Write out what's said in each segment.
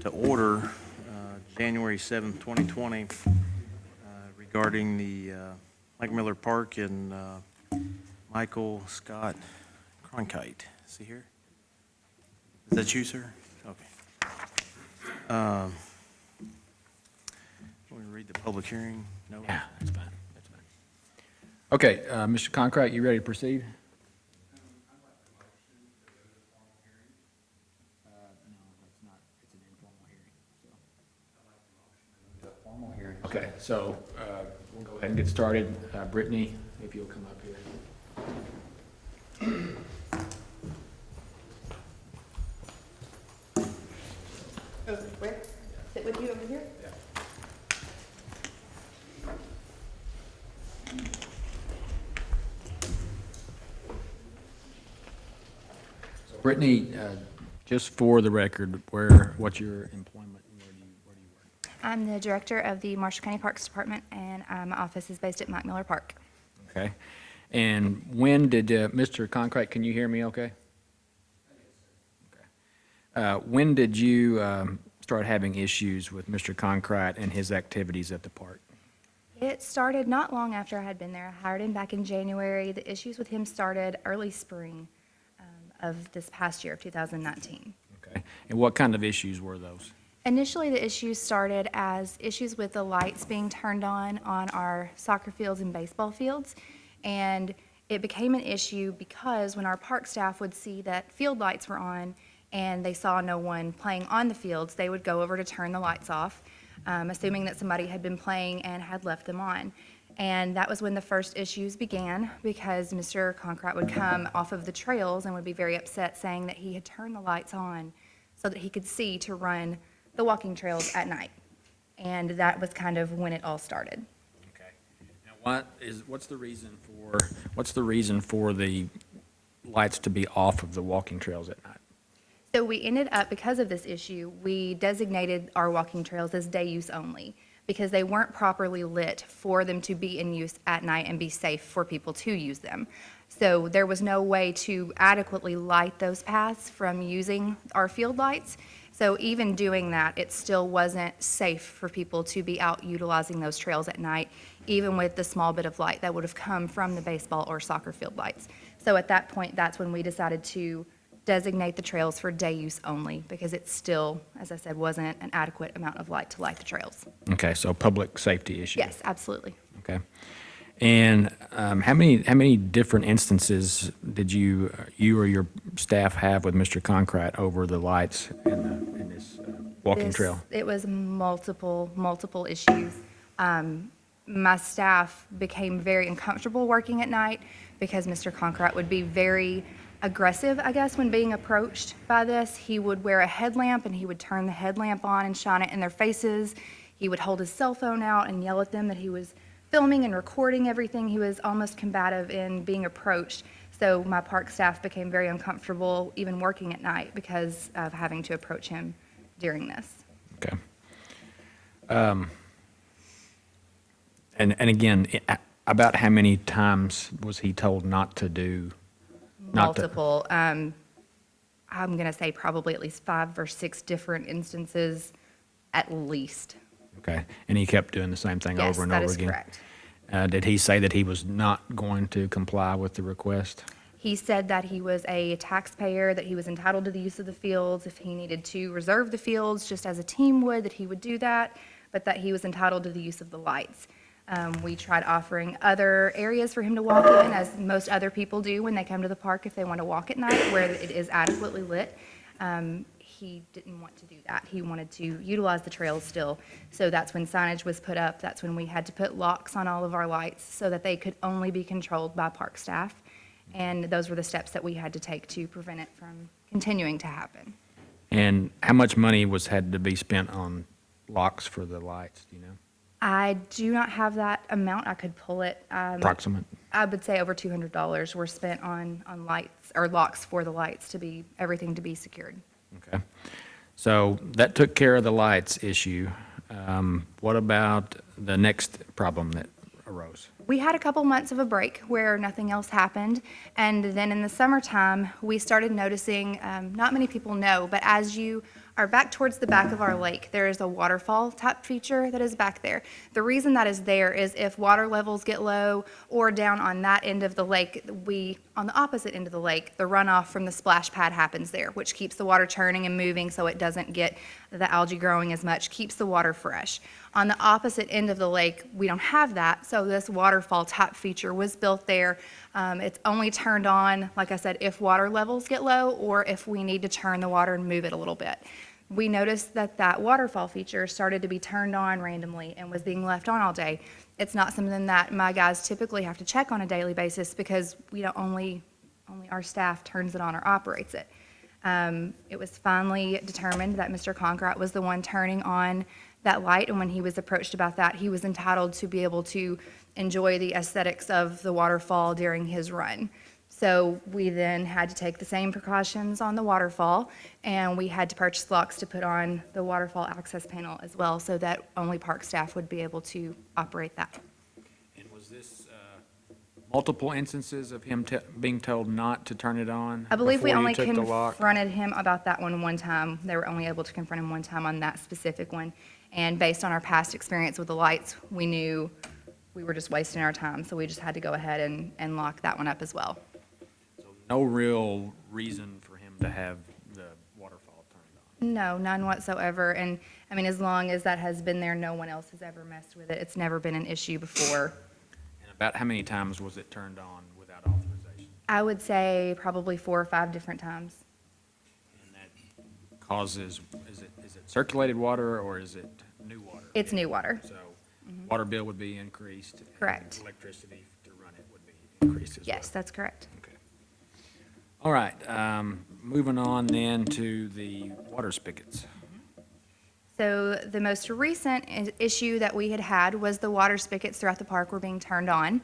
to order January 7th, 2020, regarding the Mike Miller Park and Michael Scott Cronkite. Is he here? Is that you, sir? Okay. Want me to read the public hearing? No? Yeah, that's fine. That's fine. Okay, Mr. Concrete, you ready to proceed? Okay, so we'll go ahead and get started. Brittany, if you'll come up here. Where? Sit with you over here? Brittany, just for the record, what's your employment and where do you work? I'm the director of the Marshall County Parks Department, and my office is based at Mike Miller Park. Okay. And when did, Mr. Concrete, can you hear me okay? Okay. When did you start having issues with Mr. Concrete and his activities at the park? It started not long after I had been there. I hired him back in January. The issues with him started early spring of this past year, of 2019. Okay. And what kind of issues were those? Initially, the issues started as issues with the lights being turned on our soccer fields and baseball fields. And it became an issue because when our park staff would see that field lights were on and they saw no one playing on the fields, they would go over to turn the lights off, assuming that somebody had been playing and had left them on. And that was when the first issues began, because Mr. Concrete would come off of the trails and would be very upset, saying that he had turned the lights on so that he could see to run the walking trails at night. And that was kind of when it all started. Okay. Now, what's the reason for the lights to be off of the walking trails at night? So we ended up, because of this issue, we designated our walking trails as day use only, because they weren't properly lit for them to be in use at night and be safe for people to use them. So there was no way to adequately light those paths from using our field lights. So even doing that, it still wasn't safe for people to be out utilizing those trails at night, even with the small bit of light that would have come from the baseball or soccer field lights. So at that point, that's when we decided to designate the trails for day use only, because it still, as I said, wasn't an adequate amount of light to light the trails. Okay, so public safety issue. Yes, absolutely. Okay. And how many different instances did you or your staff have with Mr. Concrete over the lights in this walking trail? It was multiple issues. My staff became very uncomfortable working at night because Mr. Concrete would be very aggressive, I guess, when being approached by this. He would wear a headlamp and he would turn the headlamp on and shine it in their faces. He would hold his cell phone out and yell at them that he was filming and recording everything. He was almost combative in being approached. So my park staff became very uncomfortable even working at night because of having to approach him during this. Okay. And again, about how many times was he told not to do? Multiple. I'm going to say probably at least 5 or 6 different instances at least. Okay. And he kept doing the same thing over and over again? Yes, that is correct. Did he say that he was not going to comply with the request? He said that he was a taxpayer, that he was entitled to the use of the fields. If he needed to reserve the fields just as a team would, that he would do that, but that he was entitled to the use of the lights. We tried offering other areas for him to walk in, as most other people do when they come to the park if they want to walk at night, where it is adequately lit. He didn't want to do that. He wanted to utilize the trails still. So that's when signage was put up. That's when we had to put locks on all of our lights so that they could only be controlled by park staff. And those were the steps that we had to take to prevent it from continuing to happen. And how much money had to be spent on locks for the lights, do you know? I do not have that amount. I could pull it. Approximate? I would say over $200 were spent on lights or locks for the lights everything to be secured. Okay. So that took care of the lights issue. What about the next problem that arose? We had a couple months of a break where nothing else happened, and then in the summertime, we started noticing, not many people know, but as you are back towards the back of our lake. There is a waterfall type feature that is back there. The reason that is there is if water levels get low or down on that end of the lake, on the opposite end of the lake, the runoff from the splash pad happens there, which keeps the water churning and moving so it doesn't get the algae growing as much, keeps the water fresh. On the opposite end of the lake, we don't have that, so this waterfall type feature was built there. It's only turned on, like I said, if water levels get low or if we need to turn the water and move it a little bit. We noticed that that waterfall feature started to be turned on randomly and was being left on all day. It's not something that my guys typically have to check on a daily basis because we don't only our staff turns it on or operates it. It was finally determined that Mr. Conkrat was the one turning on that light, and when he was approached about that, he was entitled to be able to enjoy the aesthetics of the waterfall during his run. So we then had to take the same precautions on the waterfall, and we had to purchase locks to put on the waterfall access panel as well, so that only park staff would be able to operate that. And was this multiple instances of him being told not to turn it on? I believe we before you only took the lock? confronted him about that one time. They were only able to confront him one time on that specific one. And based on our past experience with the lights, we knew we were just wasting our time, so we just had to go ahead and lock that one up as well. So no real reason for him to have the waterfall turned on? No, none whatsoever. And, I mean, as long as that has been there, no one else has ever messed with it. It's never been an issue before. And about how many times was it turned on without authorization? I would say probably 4 or 5 different times. And that causes, is it circulated water or is it new water? It's new water. So water bill would be increased. and Correct. Electricity to run it would be increased as well. Yes, that's correct. Okay. All right, moving on then to the water spigots. So the most recent issue that we had was the water spigots throughout the park were being turned on,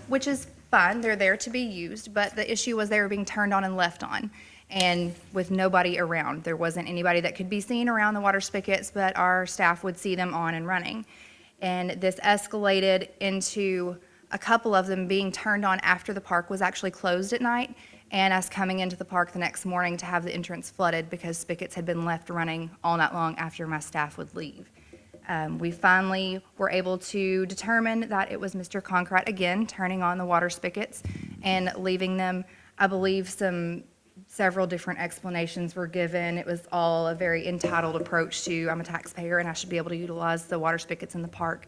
which is fine. They're there to be used, but the issue was they were being turned on and left on, and with nobody around. There wasn't anybody that could be seen around the water spigots, but our staff would see them on and running. And this escalated into a couple of them being turned on after the park was actually closed at night, and us coming into the park the next morning to have the entrance flooded because spigots had been left running all night long after my staff would leave. We finally were able to determine that it was Mr. Conkrat again turning on the water spigots and leaving them. I believe several different explanations were given. It was all a very entitled approach to, I'm a taxpayer and I should be able to utilize the water spigots in the park.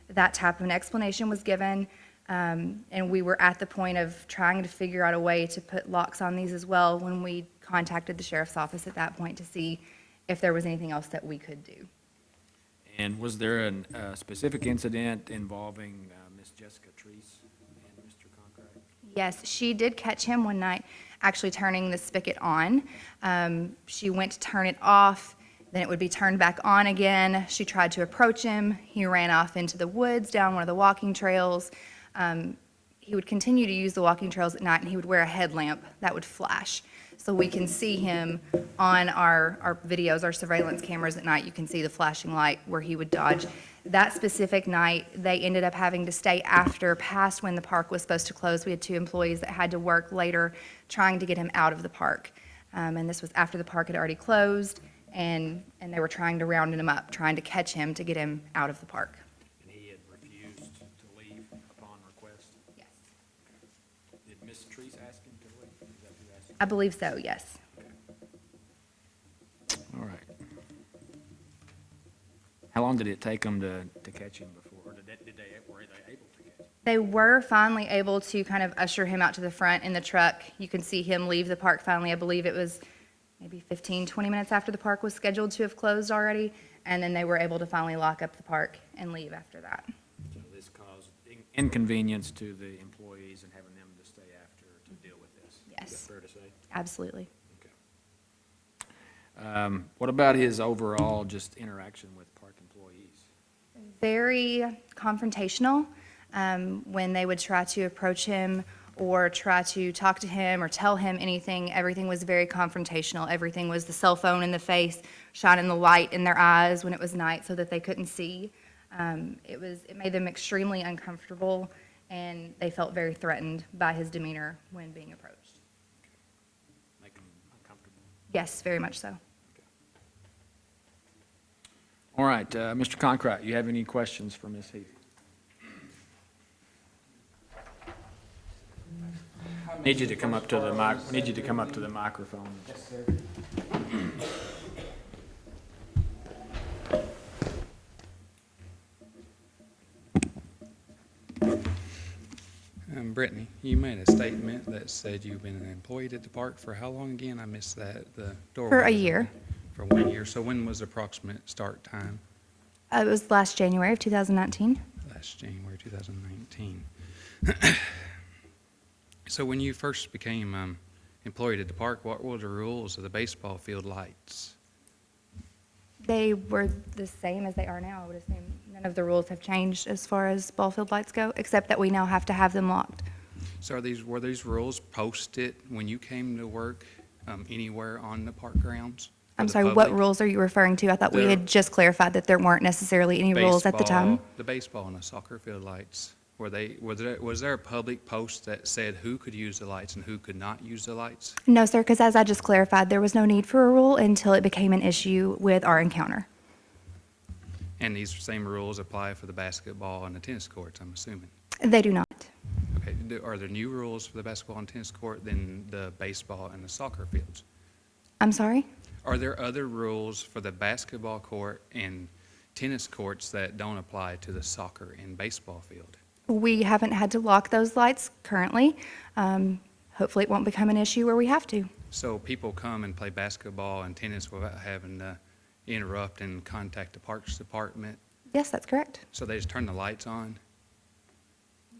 That type of an explanation was given. And we were at the point of trying to figure out a way to put locks on these as well when we contacted the sheriff's office at that point to see if there was anything else that we could do. And was there a specific incident involving Miss Jessica Treese and Mr. Conkrat? Yes, she did catch him one night actually turning the spigot on. She went to turn it off, then it would be turned back on again. She tried to approach him. He ran off into the woods down one of the walking trails. He would continue to use the walking trails at night, and he would wear a headlamp that would flash. So we can see him on our videos, our surveillance cameras at night. You can see the flashing light where he would dodge. That specific night, they ended up having to stay past when the park was supposed to close. We had 2 employees that had to work later trying to get him out of the park. And this was after the park had already closed, and they were trying to round him up, trying to catch him to get him out of the park. And he had refused to leave upon request? Yes. Did Miss Treese ask him to leave? Is that who asked him? I believe so, yes. All right. How long did it take them to catch him before, or were they able to catch him? They were finally able to kind of usher him out to the front in the truck. You can see him leave the park finally. I believe it was maybe 15, 20 minutes after the park was scheduled to have closed already, and then they were able to finally lock up the park and leave after that. So this caused inconvenience to the employees and having them to stay after to deal with this? Yes. Is that fair to say? Absolutely. Okay. What about his overall just interaction with park employees? Very confrontational. When they would try to approach him or try to talk to him or tell him anything, everything was very confrontational. Everything was the cell phone in the face, shining the light in their eyes when it was night so that they couldn't see. It made them extremely uncomfortable, and they felt very threatened by his demeanor when being approached. Make them uncomfortable? Yes, very much so. All right, Mr. Concrete, you have any questions for Ms. Heath? Need you to come up to the microphone. Yes, sir. Brittany, you made a statement that said you've been an employee at the park for how long again? I missed that. The door For a was year. open. For 1 year. So when was the approximate start time? It was last January of 2019. Last January 2019. So when you first became employed at the park, what were the rules of the baseball field lights? They were the same as they are now, I would assume. None of the rules have changed as far as ball field lights go, except that we now have to have them locked. So were these rules posted when you came to work anywhere on the park grounds? for I'm the sorry, what public? rules are you referring to? I thought we The had just clarified that there weren't necessarily any rules at the time. The baseball and the soccer field lights, was there a public post that said who could use the lights and who could not use the lights? No, sir, because as I just clarified, there was no need for a rule until it became an issue with our encounter. And these same rules apply for the basketball and the tennis courts, I'm assuming. They do not. Okay, are there new rules for the basketball and tennis court than the baseball and the soccer fields? I'm sorry? Are there other rules for the basketball court and tennis courts that don't apply to the soccer and baseball field? We haven't had to lock those lights currently. Hopefully, it won't become an issue where we have to. So people come and play basketball and tennis without having to interrupt and contact the parks department? Yes, that's correct. So they just turn the lights on?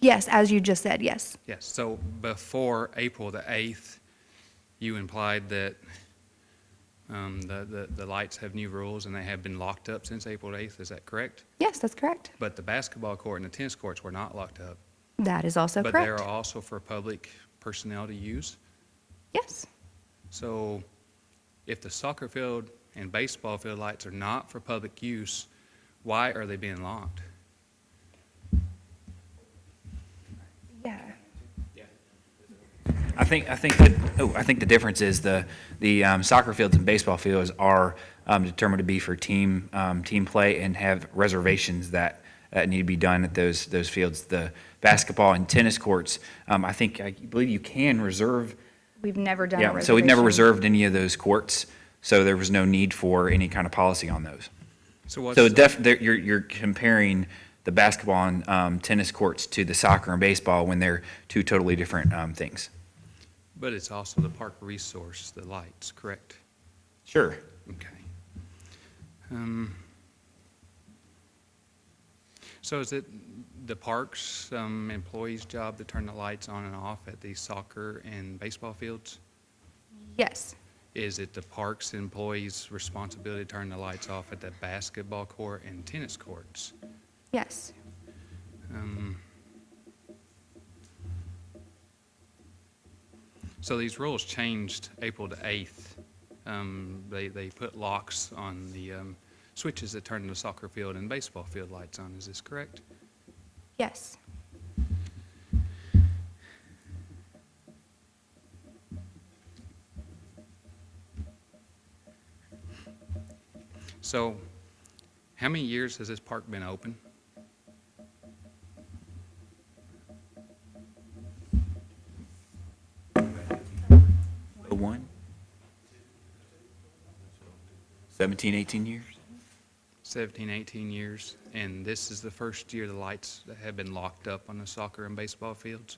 Yes, as you just said, yes. Yes, so before April the 8th, you implied that the lights have new rules and they have been locked up since April the 8th, is that correct? Yes, that's correct. But the basketball court and the tennis courts were not locked up. That is also But correct. they are also for public personnel to use? Yes. So if the soccer field and baseball field lights are not for public use, why are they being locked? Yeah. I think the difference is the soccer fields and baseball fields are determined to be for team play and have reservations that need to be done at those fields. The basketball and tennis courts, I believe you can reserve. We've never done a Yeah, reservation. so we've never reserved any of those courts, so there was no need for any kind of policy on those. So So you're comparing the basketball and tennis courts to the soccer and baseball when they're two totally different things. But it's also the park resource, the lights, correct? Sure. Okay. So is it the park's employees' job to turn the lights on and off at the soccer and baseball fields? Yes. Is it the park's employees' responsibility to turn the lights off at the basketball court and tennis courts? Yes. So these rules changed April the 8th. They put locks on the switches that turn the soccer field and baseball field lights on. Is this correct? Yes. So how many years has this park been open? '01? 17, 18 years? 17, 18 years, and this is the first year the lights that have been locked up on the soccer and baseball fields?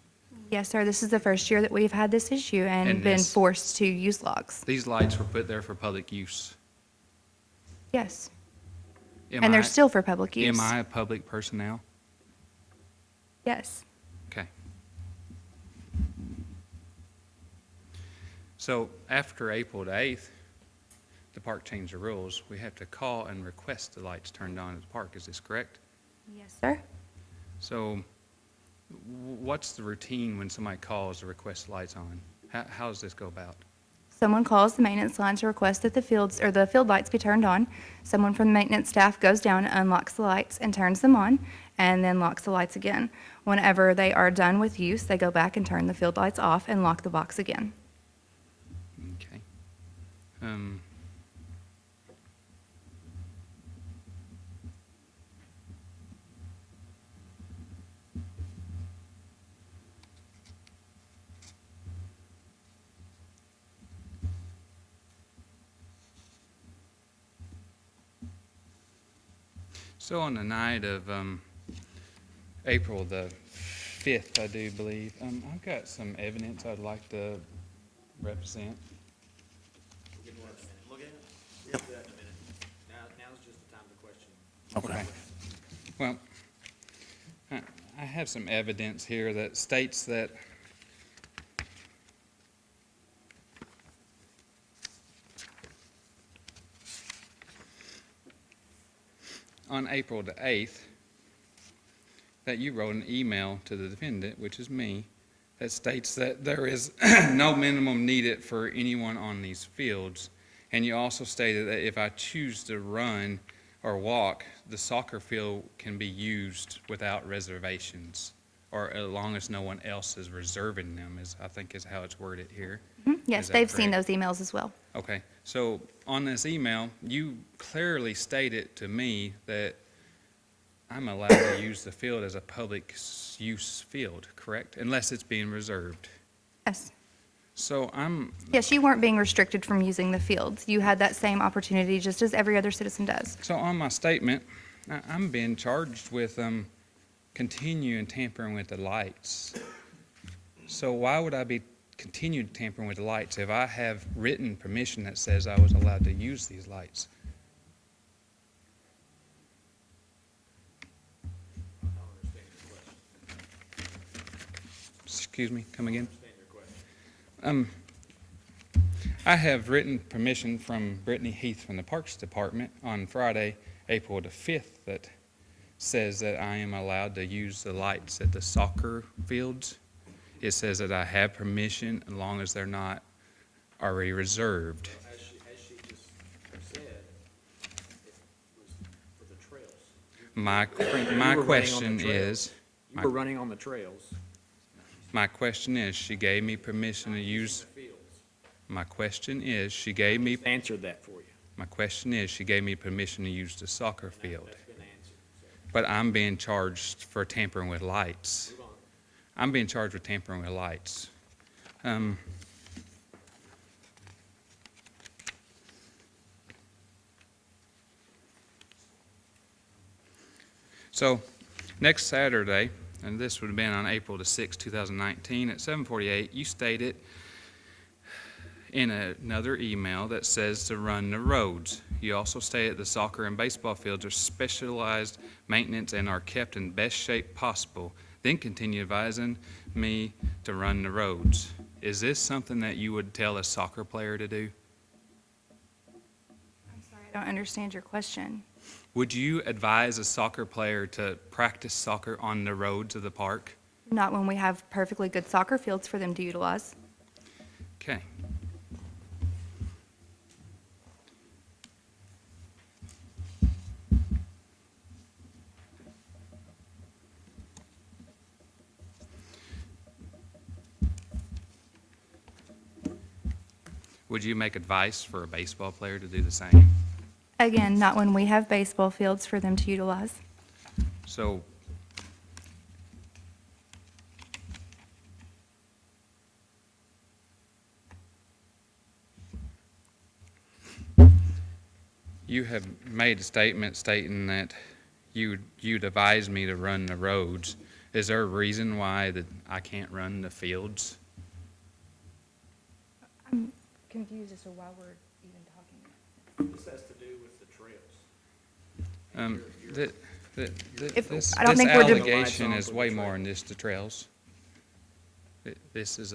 Yes, sir. This is the first year that we've had this issue and And been this- forced to use locks. These lights were put there for public use. Yes. Am And they're I- still for public use. Am I a public personnel? Yes. Okay. So after April the 8th, the park changed the rules. We have to call and request the lights turned on at the park. Is this correct? Yes, sir. So what's the routine when somebody calls to request lights on? How does this go about? Someone calls the maintenance line to request that the field lights be turned on. Someone from the maintenance staff goes down, unlocks the lights, and turns them on, and then locks the lights again. Whenever they are done with use, they go back and turn the field lights off and lock the box again. Okay. So on the night of April the 5th, I do believe, I've got some evidence I'd like to represent. Okay. Well, I have some evidence here that states that on April the 8th, that you wrote an email to the defendant, which is me, that states that there is no minimum needed for anyone on these fields. And you also stated that if I choose to run or walk, the soccer field can be used without reservations, or as long as no one else is reserving them, I think is how it's worded here. Yes, Is that they've seen correct? those emails as well. Okay, so on this email, you clearly stated to me that I'm allowed to use the field as a public use field, correct? Unless it's being reserved. Yes. So Yes, you weren't being restricted from using the fields. You had that same opportunity just as every other citizen does. so on my statement, I'm being charged with continuing tampering with the lights. So why would I be continuing tampering with the lights if I have written permission that says I was allowed to use these lights? Excuse me, come again? I have written permission from Brittany Heath from the Parks Department on Friday, April the 5th, that says that I am allowed to use the lights at the soccer fields. It says that I have permission as long as they're not already reserved. As she just said, it was for the trails. My were running on the question trails. is, You were running on the trails. my question is, she gave me permission to use, Fields. my question is, she gave me, Answered that for you. my question is, she gave me permission to use the soccer field. That's been answered. So, But I'm being charged for tampering with lights. move on. I'm being charged with tampering with lights. So, next Saturday, and this would have been on April the 6th, 2019, at 7:48, you stated in another email that says to run the roads. You also stated the soccer and baseball fields are specialized maintenance and are kept in best shape possible. Then continue advising me to run the roads. Is this something that you would tell a soccer player to do? I'm sorry, I don't understand your question. Would you advise a soccer player to practice soccer on the roads of the park? Not when we have perfectly good soccer fields for them to utilize. Okay. Would you make advice for a baseball player to do the same? Again, not when we have baseball fields for them to utilize. So, you have made a statement stating that you'd advise me to run the roads. Is there a reason why that I can't run the fields? I'm confused as to why we're even talking. This has to do with the trails. This I don't think we're deb- allegation is way more than just the trails. This is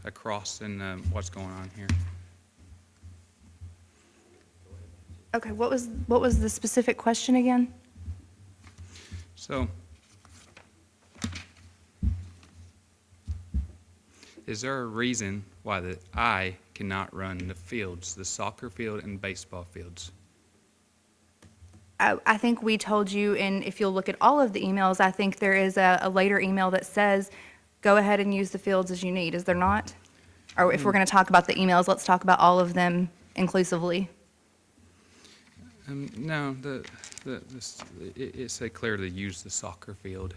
across in what's going on here. Okay, what was the specific question again? So, is there a reason why that I cannot run the fields, the soccer field and baseball fields? I think we told you, and if you'll look at all of the emails, I think there is a later email that says, go ahead and use the fields as you need, is there not? Or if we're going to talk about the emails, let's talk about all of them inclusively. No, it said clearly use the soccer field.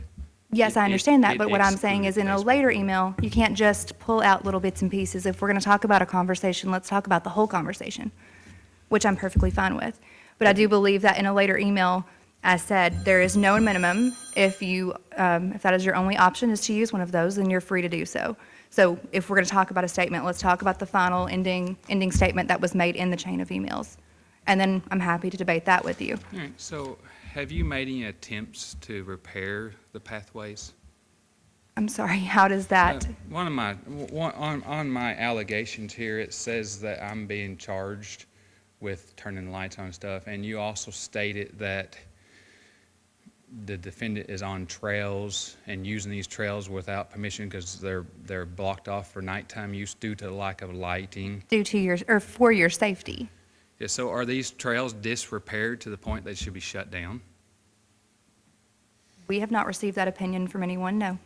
Yes, It- I understand that, it but what I'm saying is in a excluded later baseball. email, you can't just pull out little bits and pieces. If we're going to talk about a conversation, let's talk about the whole conversation, which I'm perfectly fine with. But I do believe that in a later email, As said, there is no minimum. If that is your only option is to use one of those, then you're free to do so. So if we're going to talk about a statement, let's talk about the final ending statement that was made in the chain of emails. And then I'm happy to debate that with you. All right, so have you made any attempts to repair the pathways? I'm sorry, how does that? On my allegations here, it says that I'm being charged with turning the lights on and stuff, and you also stated that the defendant is on trails and using these trails without permission because they're blocked off for nighttime use due to lack of lighting. For your safety. Yeah, so are these trails disrepaired to the point they should be shut down? We have not received that opinion from anyone, no.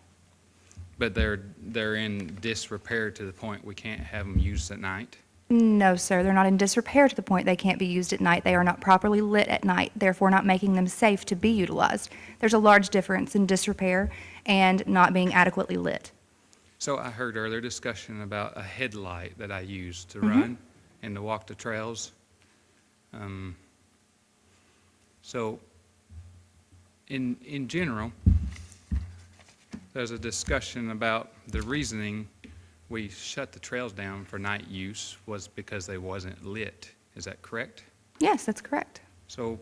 But they're in disrepair to the point we can't have them used at night? No, sir, they're not in disrepair to the point they can't be used at night. They are not properly lit at night, therefore not making them safe to be utilized. There's a large difference in disrepair and not being adequately lit. So I heard earlier discussion about a headlight that I use to run and to walk the trails. So in general, there's a discussion about the reasoning we shut the trails down for night use was because they wasn't lit. Is that correct? Yes, that's correct. So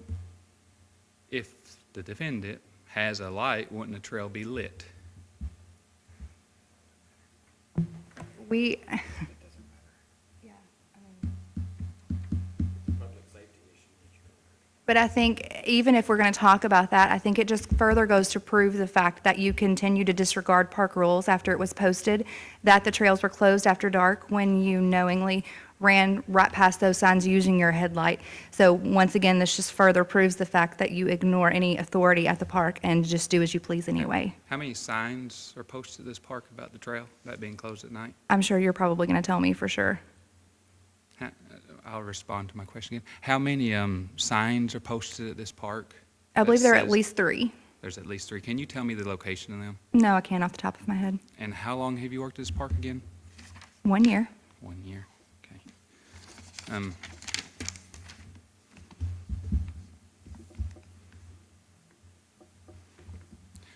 if the defendant has a light, wouldn't the trail be lit? We, but I think even if we're going to talk about that, I think it just further goes to prove the fact that you continue to disregard park rules after it was posted, that the trails were closed after dark when you knowingly ran right past those signs using your headlight. So once again, this just further proves the fact that you ignore any authority at the park and just do as you please anyway. How many signs are posted at this park about the trail, that being closed at night? I'm sure you're probably going to tell me for sure. I'll respond to my question again. How many signs are posted at this park? I believe that there are at says- least 3. There's at least 3. Can you tell me the location of them? No, I can't off the top of my head. And how long have you worked at this park again? 1 year. 1 year. Okay.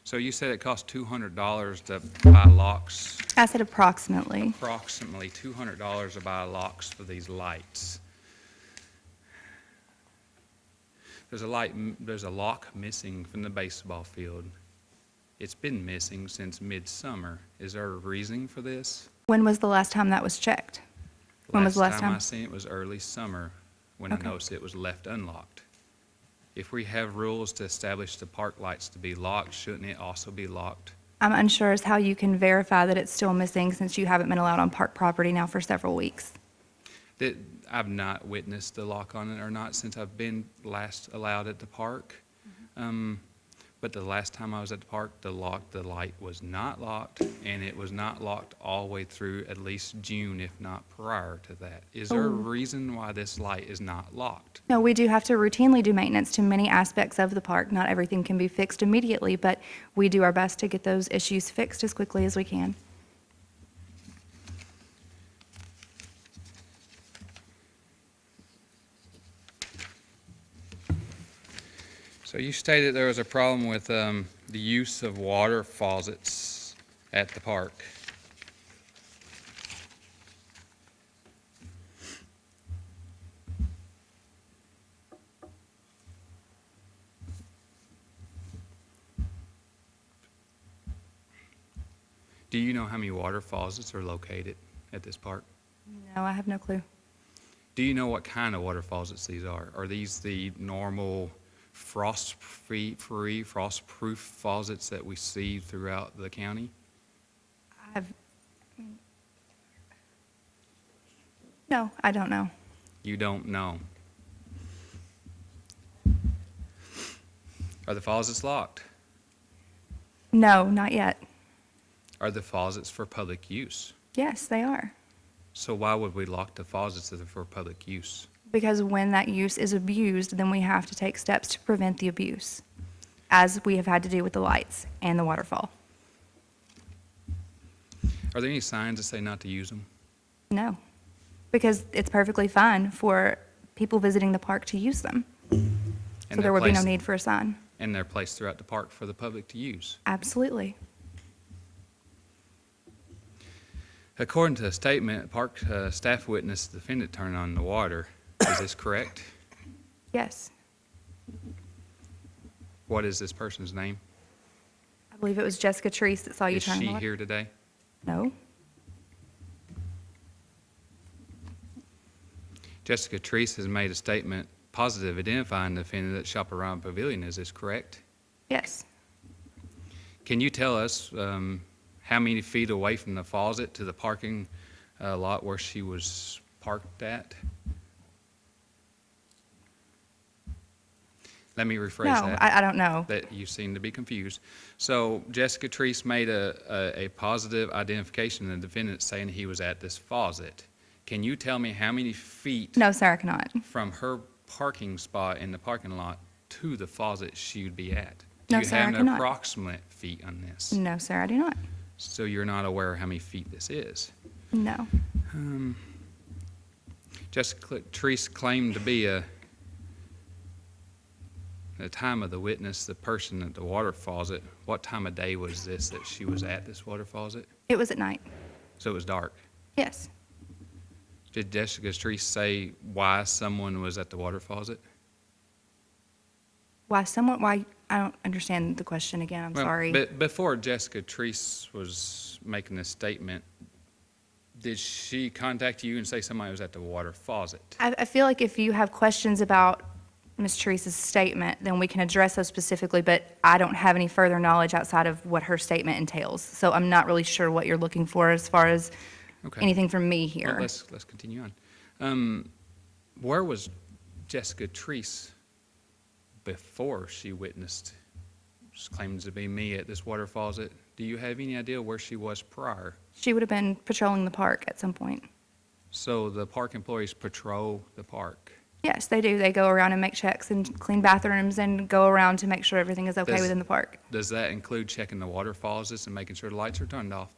So you said it cost $200 to buy locks, I said approximately. approximately $200 to buy locks for these lights. There's a lock missing from the baseball field. It's been missing since midsummer. Is there a reason for this? When was the last time that was checked? When was the last time? I seen it was early summer when Okay. I noticed it was left unlocked. If we have rules to establish the park lights to be locked, shouldn't it also be locked? I'm unsure as how you can verify that it's still missing since you haven't been allowed on park property now for several weeks. I've not witnessed the lock on it or not since I've been last allowed at the park. But the last time I was at the park, the light was not locked, and it was not locked all the way through at least June, if not prior to that. Is there a reason why this light is not locked? No, we do have to routinely do maintenance to many aspects of the park. Not everything can be fixed immediately, but we do our best to get those issues fixed as quickly as we can. So you stated there was a problem with the use of water faucets at the park. Do you know how many water faucets are located at this park? No, I have no clue. Do you know what kind of water faucets these are? Are these the normal frost-free, frost-proof faucets that we see throughout the county? No, I don't know. You don't know. Are the faucets locked? No, not yet. Are the faucets for public use? Yes, they are. So why would we lock the faucets if they're for public use? Because when that use is abused, then we have to take steps to prevent the abuse, as we have had to do with the lights and the waterfall. Are there any signs that say not to use them? No, because it's perfectly fine for people visiting the park to use them. So there would be no need for a sign. and they're placed throughout the park for the public to use. Absolutely. According to a statement, park staff witnessed the defendant turn on the water. Is this correct? Yes. What is this person's name? I believe it was Jessica Treese that saw you Is turn on she the water. here today? No. Jessica Treese has made a statement positive identifying the defendant at Chaparral Pavilion. Is this correct? Yes. Can you tell us how many feet away from the faucet to the parking lot where she was parked at? Let me rephrase No, that. I don't know. That you seem to be confused. So Jessica Treese made a positive identification of the defendant saying he was at this faucet. Can you tell me how many feet No, sir, I cannot. from her parking spot in the parking lot to the faucet she would be at? Do No, you sir, have I an cannot. approximate feet on this? No, sir, I do not. So you're not aware how many feet this is? No. Jessica Treese claimed to be at the time of the witness, the person at the water faucet. What time of day was this that she was at this water faucet? It was at night. So it was dark. Yes. Did Jessica Treese say why someone was at the water faucet? Why, I don't understand the question again, I'm Well, sorry. But before Jessica Treese was making this statement, did she contact you and say somebody was at the water faucet? I feel like if you have questions about Ms. Teresa's statement, then we can address those specifically, but I don't have any further knowledge outside of what her statement entails. So I'm not really sure what you're looking for as far as Okay. anything from me Well, here. let's continue on. Where was Jessica Treese before she witnessed, claims to be me at this water faucet? Do you have any idea where she was prior? She would have been patrolling the park at some point. So the park employees patrol the park. Yes, they do. They go around and make checks and clean bathrooms and go around to make sure everything is okay Does- within the park. Does that include checking the water faucets and making sure the lights are turned off?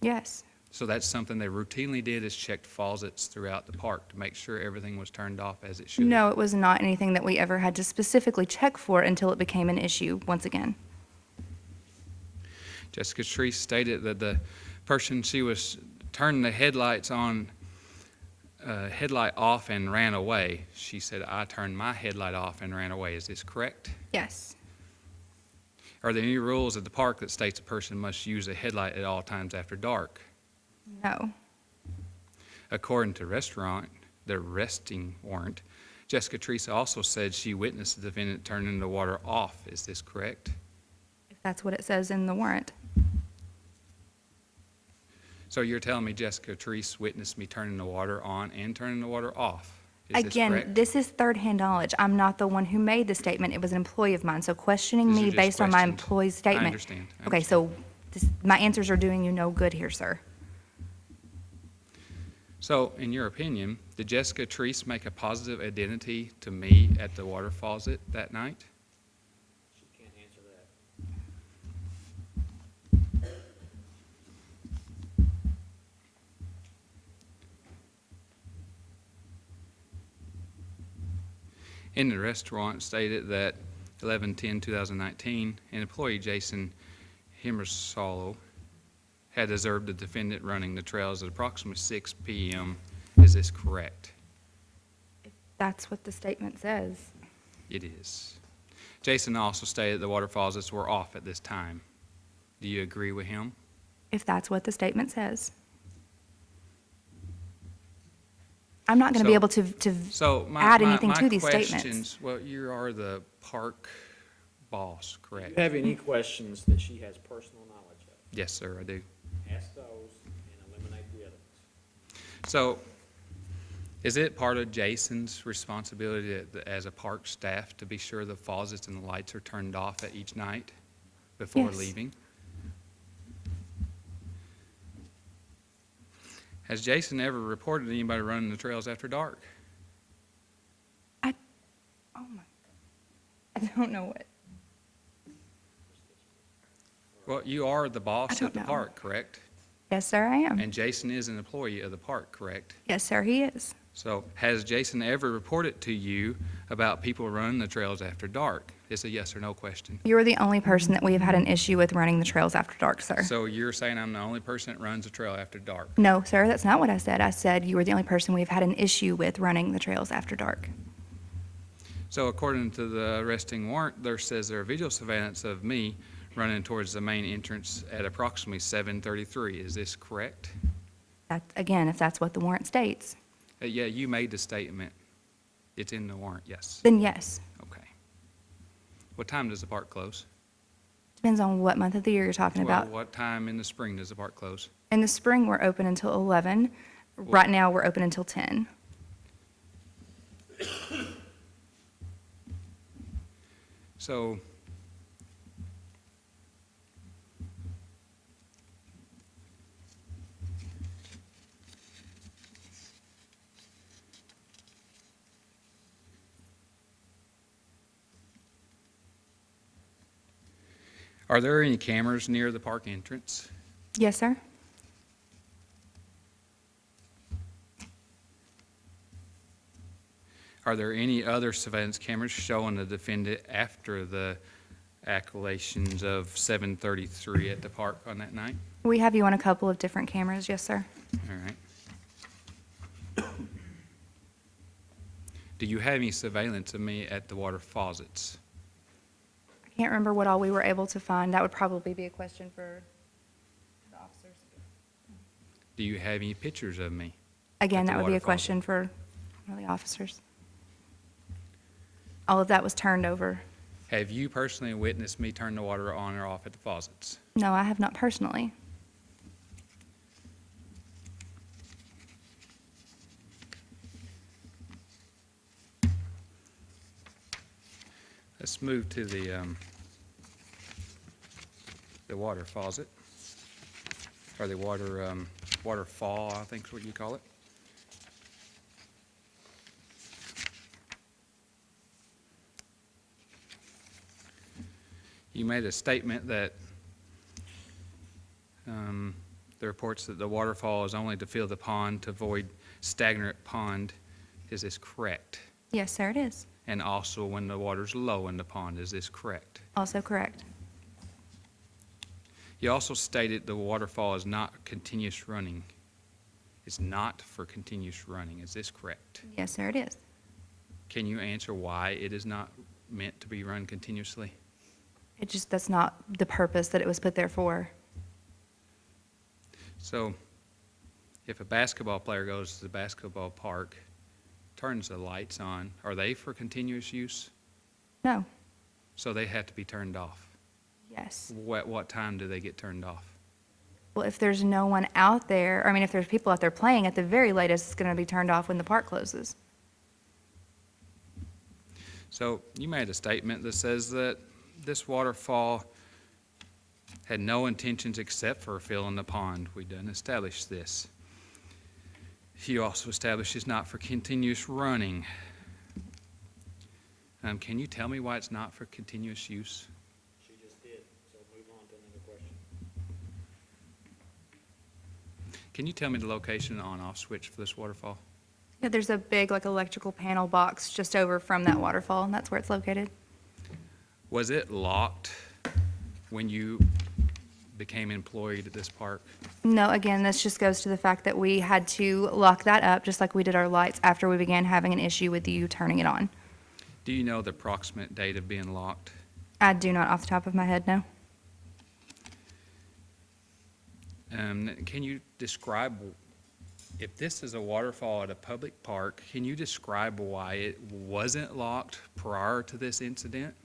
Yes. So that's something they routinely did, is checked faucets throughout the park to make sure everything was turned off as it should? No, it was not anything that we ever had to specifically check for until it became an issue once again. Jessica Treese stated that the person she was turning the headlights on, headlight off and ran away. She said, I turned my headlight off and ran away. Is this correct? Yes. Are there any rules at the park that states a person must use a headlight at all times after dark? No. According to the arresting warrant, Jessica Treese also said she witnessed the defendant turning the water off. Is this correct? If that's what it says in the warrant. So you're telling me Jessica Treese witnessed me turning the water on and turning the water off? Is this Again, correct? this is third-hand knowledge. I'm not the one who made the statement. It was an employee of mine. So questioning These are me just based on my questions. employee's statement. I understand. Okay, so my answers are doing you no good here, sir. So, in your opinion, did Jessica Treese make a positive identity to me at the water faucet that night? She can't answer that. In the restaurant stated that 11/10/2019, an employee, Jason Himmersolo, had observed the defendant running the trails at approximately 6 p.m. Is this correct? That's what the statement says. It is. Jason also stated the water faucets were off at this time. Do you agree with him? If that's what the statement says. I'm not going to be So- able to So add anything to these statements. questions, well, you are the park boss, Do correct? you have any questions that she has personal knowledge of? Yes, sir, I do. Ask those and eliminate the others. So, is it part of Jason's responsibility as a park staff to be sure the faucets and the lights are turned off at each night before Yes. leaving? Has Jason ever reported anybody running the trails after dark? Oh my, I don't know what. Well, you are the I boss don't at the know. park, correct? Yes, sir, I am. And Jason is an employee of the park, correct? Yes, sir, he is. So has Jason ever reported to you about people running the trails after dark. It's a yes or no question. You're the only person that we have had an issue with running the trails after dark, sir. So you're saying I'm the only person that runs a trail after dark? No, sir, that's not what I said. I said you were the only person we've had an issue with running the trails after dark. So according to the arresting warrant, there says there are visual surveillance of me running towards the main entrance at approximately 7:33. Is this correct? That, again, if that's what the warrant states, Yeah, you made the statement. It's in the warrant, yes. then yes. Okay. What time does the park close? Depends on what month of the year you're talking Well, about. what time in the spring does the park close? In the spring, we're open until 11. Right now, we're open until 10. So, are there any cameras near the park entrance? Yes, sir? Are there any other surveillance cameras showing the defendant after the accolations of 7:33 at the park on that night? We have you on a couple of different cameras, yes, sir. All right. Do you have any surveillance of me at the water faucets? I can't remember what all we were able to find. That would probably be a question for the officers. Do you have any pictures of me? Again, At the that would be a water faucet. question for one of the officers. All of that was turned over. Have you personally witnessed me turn the water on or off at the faucets? No, I have not personally. Let's move to the water faucet, or the waterfall, I think is what you call it. You made a statement that the reports that the waterfall is only to fill the pond to avoid stagnant pond. Is this correct? Yes, sir, it is. And also when the water's low in the pond, is this correct? Also correct. You also stated the waterfall is not continuous running. It's not for continuous running. Is this correct? Yes, sir, it is. Can you answer why it is not meant to be run continuously? That's not the purpose that it was put there for. So if a basketball player goes to the basketball park, turns the lights on, are they for continuous use? No. So they have to be turned off. Yes. What time do they get turned off? Well, if there's no one out there, I mean, if there's people out there playing, at the very latest, it's going to be turned off when the park closes. So you made a statement that says that this waterfall had no intentions except for filling the pond. We didn't establish this. You also established it's not for continuous running. Can you tell me why it's not for continuous use? She just did, so move on to another question. Can you tell me the location and on-off switch for this waterfall? Yeah, there's a big, like, electrical panel box just over from that waterfall, and that's where it's located. Was it locked when you became employed at this park? No, again, this just goes to the fact that we had to lock that up, just like we did our lights, after we began having an issue with you turning it on. Do you know the approximate date of being locked? I do not off the top of my head, no. Can you describe, if this is a waterfall at a public park, can you describe why it wasn't locked prior to this incident?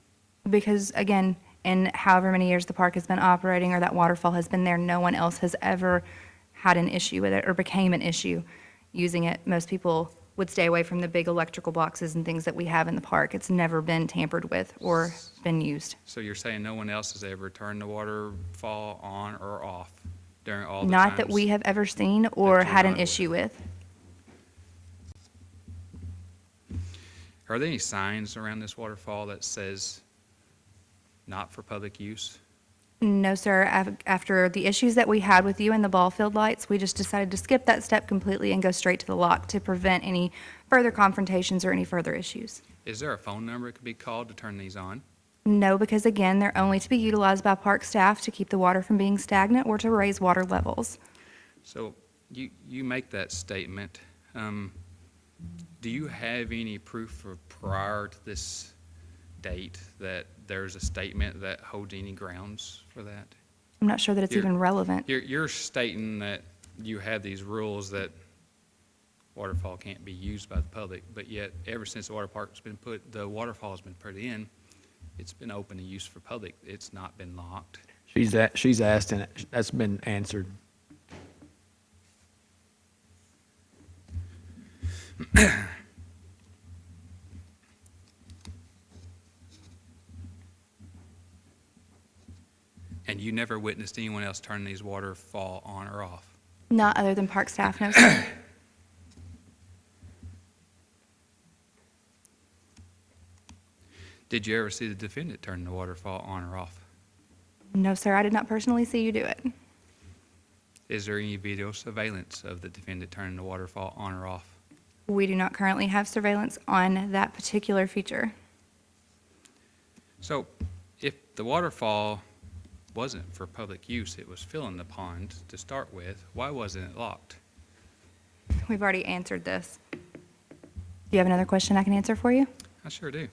Because, again, in however many years the park has been operating or that waterfall has been there, no one else has ever had an issue with it or became an issue using it. Most people would stay away from the big electrical boxes and things that we have in the park. It's never been tampered with or been used. So you're saying no one else has ever turned the waterfall on or off during all the Not that times? we have ever seen or that you're had an not issue with. Are there any signs around this waterfall that says not for public use? No, sir. After the issues that we had with you and the ball field lights, we just decided to skip that step completely and go straight to the lock to prevent any further confrontations or any further issues. Is there a phone number it could be called to turn these on? No, because again, they're only to be utilized by park staff to keep the water from being stagnant or to raise water levels. So you make that statement. Do you have any proof of prior to this date that there's a statement that holds any grounds for that? I'm not sure that it's You're- even relevant. You're stating that you have these rules that waterfall can't be used by the public, but yet ever since the the waterfall's been put in, it's been open to use for public. It's not been locked. She's asked, and that's been answered. And you never witnessed anyone else turn these waterfall on or off? Not other than park staff, no, sir. Did you ever see the defendant turn the waterfall on or off? No, sir, I did not personally see you do it. Is there any video surveillance of the defendant turning the waterfall on or off? We do not currently have surveillance on that particular feature. So if the waterfall wasn't for public use, it was filling the pond to start with, why wasn't it locked? We've already answered this. Do you have another question I can answer for you? I sure do.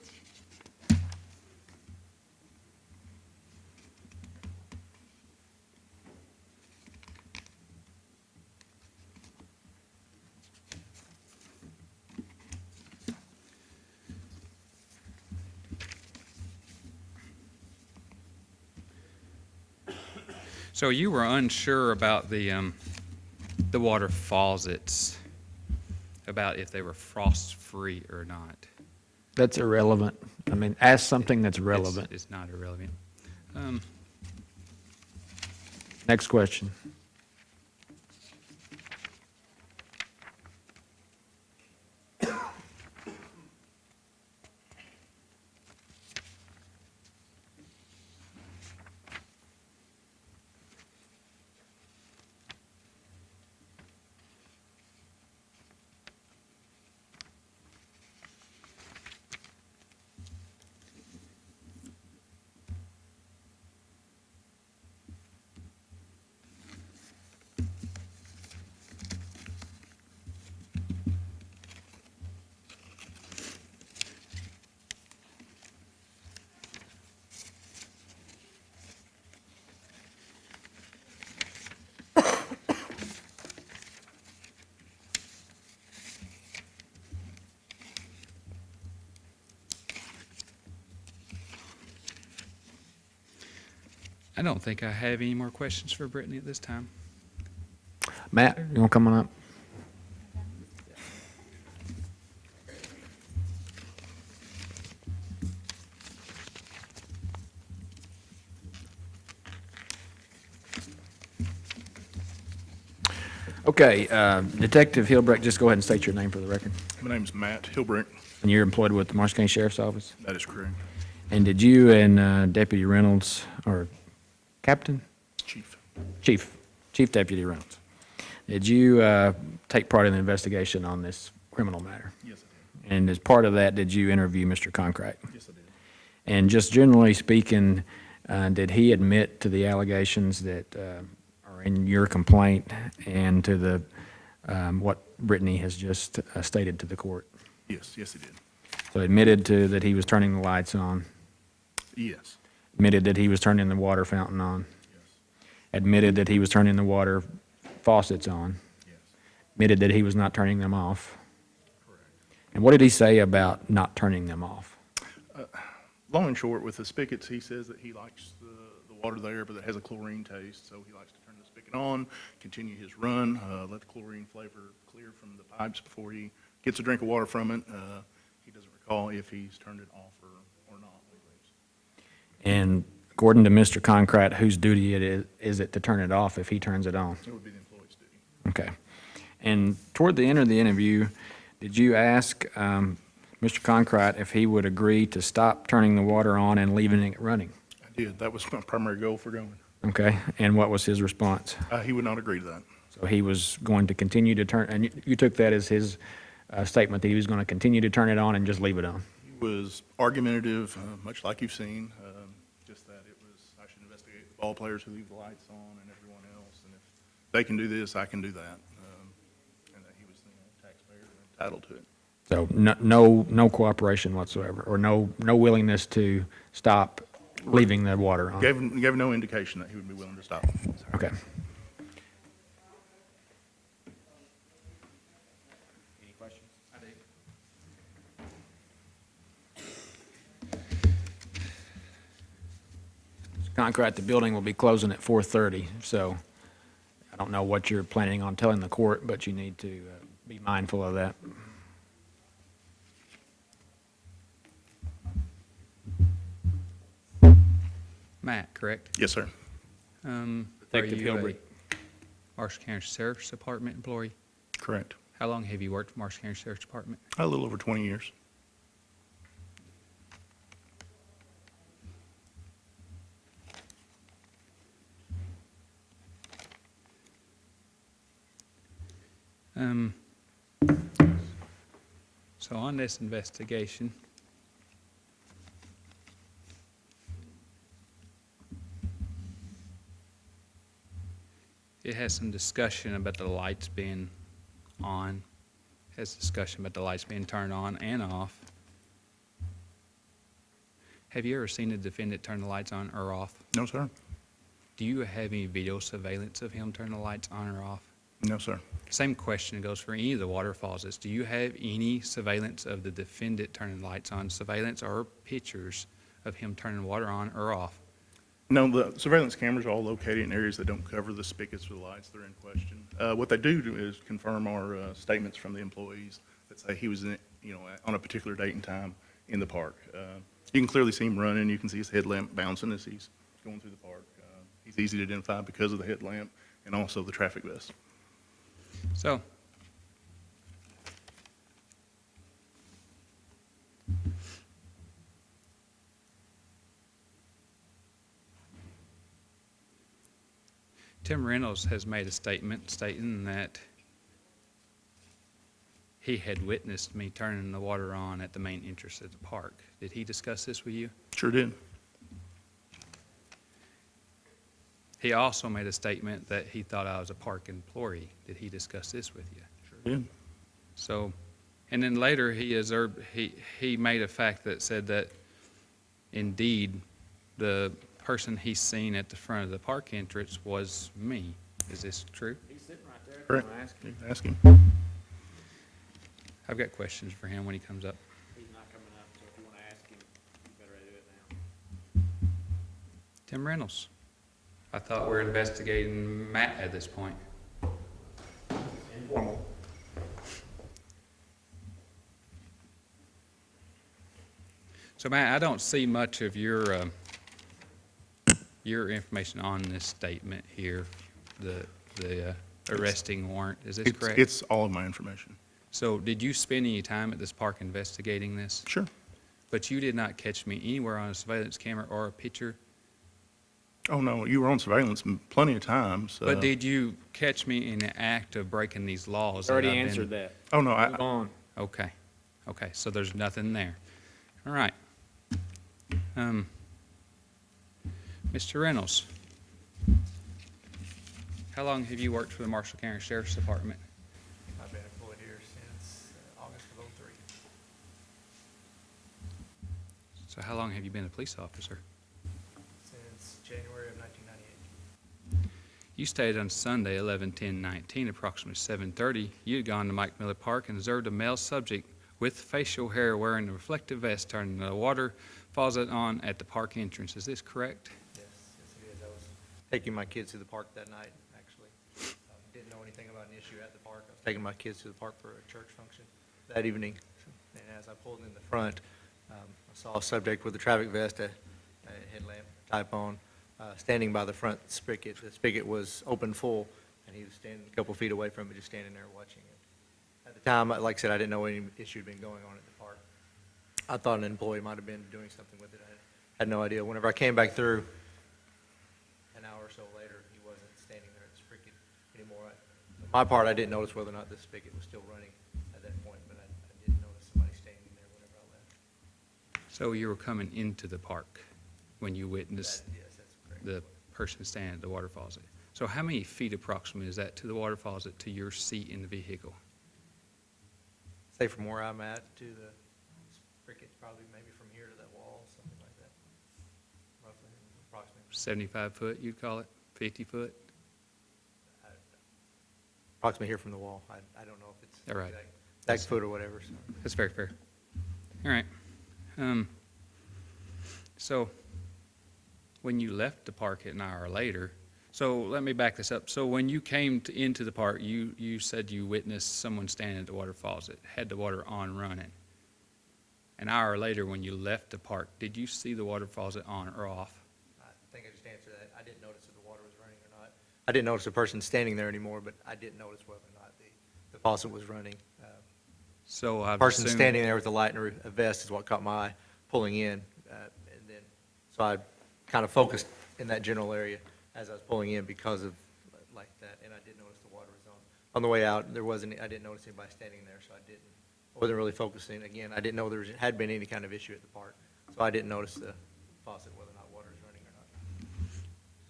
So you were unsure about the water faucets, about if they were frost-free or not. That's irrelevant. I mean, ask something that's relevant. It's not irrelevant. Next question. I don't think I have any more questions for Brittany at this time. Matt, you want to come on up? Okay, Detective Hilbrecht, just go ahead and state your name for the record. My name is Matt Hilbrick. And you're employed with the Marshall County Sheriff's Office? That is correct. And did you and Deputy Reynolds, or Captain? Chief. Chief Deputy Reynolds, did you take part in the investigation on this criminal matter? Yes, I did. And as part of that, did you interview Mr. Concrete? Yes, I did. And just generally speaking, did he admit to the allegations that are in your complaint and to the what Brittany has just stated to the court? Yes, yes, he did. So admitted to that he was turning the lights on, Yes. admitted that he was turning the water fountain on, Yes. admitted that he was turning the water faucets on, Yes. admitted that he was not turning them off. Correct. And what did he say about not turning them off? Long and short, with the spigots, he says that he likes the water there, but it has a chlorine taste, so he likes to turn the spigot on, continue his run, let the chlorine flavor clear from the pipes before he gets a drink of water from it. He doesn't recall if he's turned it off or not when he leaves. And according to Mr. Concrete, whose duty is it to turn it off if he turns it on? It would be the employee's duty. Okay. And toward the end of the interview, did you ask Mr. Concrete if he would agree to stop turning the water on and leaving it running? I did. That was my primary goal for going. Okay. And what was his response? He would not agree to that. So he was going to continue to turn, and you took that as his statement that he was going to continue to turn it on and just leave it on? He was argumentative, much like you've seen, just that it was, I should investigate the ball players who leave the lights on and everyone else, and if they can do this, I can do that, and that he was, taxpayer and entitled to it. So no cooperation whatsoever, or no willingness to stop leaving the water on? Gave no indication that he would be willing to stop. Okay. Any questions? I do. Contract, the building will be closing at 4:30, so I don't know what you're planning on telling the court, but you need to be mindful of that. Matt, correct? Yes, sir. Are Detective you a Hilbert. Marshall County Sheriff's Department employee? Correct. How long have you worked for Marshall County Sheriff's Department? A little over 20 years. So on this investigation, it has some discussion about the lights being on, has discussion about the lights being turned on and off. Have you ever seen a defendant turn the lights on or off? No, sir. Do you have any video surveillance of him turning the lights on or off? No, sir. Same question goes for any of the waterfalls. Do you have any surveillance of the defendant turning lights on, surveillance or pictures of him turning water on or off? No, the surveillance cameras are all located in areas that don't cover the spigots or the lights that are in question. What they do is confirm our statements from the employees that say he was in, on a particular date and time in the park. You can clearly see him running. You can see his headlamp bouncing as he's going through the park. He's easy to identify because of the headlamp and also the traffic vest. So, Tim Reynolds has made a statement stating that he had witnessed me turning the water on at the main entrance of the park. Did he discuss this with you? Sure did. He also made a statement that he thought I was a park employee. Did he discuss this with you? Sure did. So, and then later he made a fact that said that indeed the person he's seen at the front of the park entrance was me. Is this true? He's sitting right there. Correct. You can ask him. I've got questions for him when he comes up. He's not coming up, so if you want to ask him, you better do it now. Tim Reynolds. I thought we were investigating Matt at this point. Informal. So Matt, I don't see much of your information on this statement here, the arresting warrant. Is this correct? It's all of my information. So did you spend any time at this park investigating this? Sure. But you did not catch me anywhere on a surveillance camera or a picture? Oh, no, you were on surveillance plenty of times. But did you catch me in the act of breaking these laws? Already that I've been- answered that. Oh, no, Move on. Okay, okay, so there's nothing there. All right. Mr. Reynolds, how long have you worked for the Marshall County Sheriff's Department? I've been employed here since August of '03. So how long have you been a police officer? Since January of 1998. You stated on Sunday, 11/10/19, approximately 7:30, you had gone to Mike Miller Park and observed a male subject with facial hair wearing a reflective vest turning the water faucet on at the park entrance. Is this correct? Yes, it is. I was taking my kids to the park that night, actually. Didn't know anything about an issue at the park. I was taking my kids to the park for a church function that evening. And as I pulled in the front, I saw a subject with a traffic vest, a headlamp type on, standing by the front spigot. The spigot was open full, and he was standing a couple feet away from it, just standing there watching it. At the time, like I said, I didn't know any issue had been going on at the park. I thought an employee might have been doing something with it. I had no idea. Whenever I came back through, an hour or so later, he wasn't standing there at the spigot anymore. On my part, I didn't notice whether or not the spigot was still running at that point, but I did notice somebody standing there whenever I left. So you were coming into the park when you witnessed Yes, that's correct. the person standing at the water faucet. So how many feet approximately is that to the water faucet to your seat in the vehicle? Say from where I'm at to the spigot, probably maybe from here to that wall, something like that. Roughly, approximately. 75 foot, you'd call it? 50 foot? Approximately here from the wall. I don't know if it's All right. exact foot or whatever, so. That's very fair. All right. So when you left the park an hour later, so let me back this up. So when you came into the park, you said you witnessed someone standing at the water faucet, had the water on running. An hour later, when you left the park, did you see the water faucet on or off? I think I just answered that. I didn't notice if the water was running or not. I didn't notice the person standing there anymore, but I didn't notice whether or not the faucet was running. So The I've person assumed- standing there with the light and a vest is what caught my eye pulling in. And then, so I kind of focused in that general area as I was pulling in because of like that, and I did notice the water was on. On the way out, I didn't notice anybody standing there, so I wasn't really focusing. Again, I didn't know had been any kind of issue at the park, so I didn't notice the faucet, whether or not water is running or not.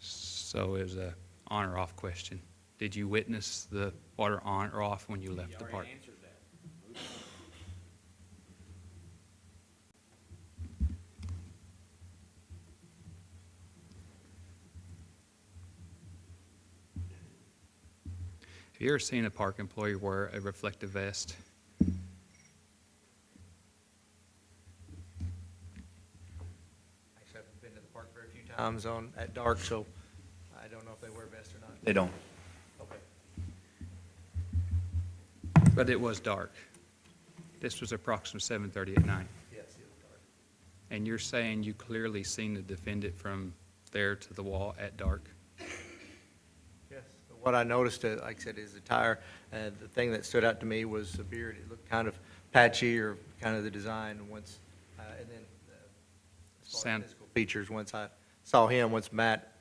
So it was a on or off question. Did you witness the water on or off when you left the park? Have you ever seen a park employee wear a reflective vest? Actually, I've been to the park very few times at dark, so I don't know if they wear vests or not. They don't. Okay. But it was dark. This was approximately 7:30 at night. Yes, it was dark. And you're saying you clearly seen the defendant from there to the wall at dark? Yes. What I noticed, like I said, is the tire. The thing that stood out to me was the beard. It looked kind of patchy, or kind of the design. And then as far Sound- as physical features, once I saw him, once Matt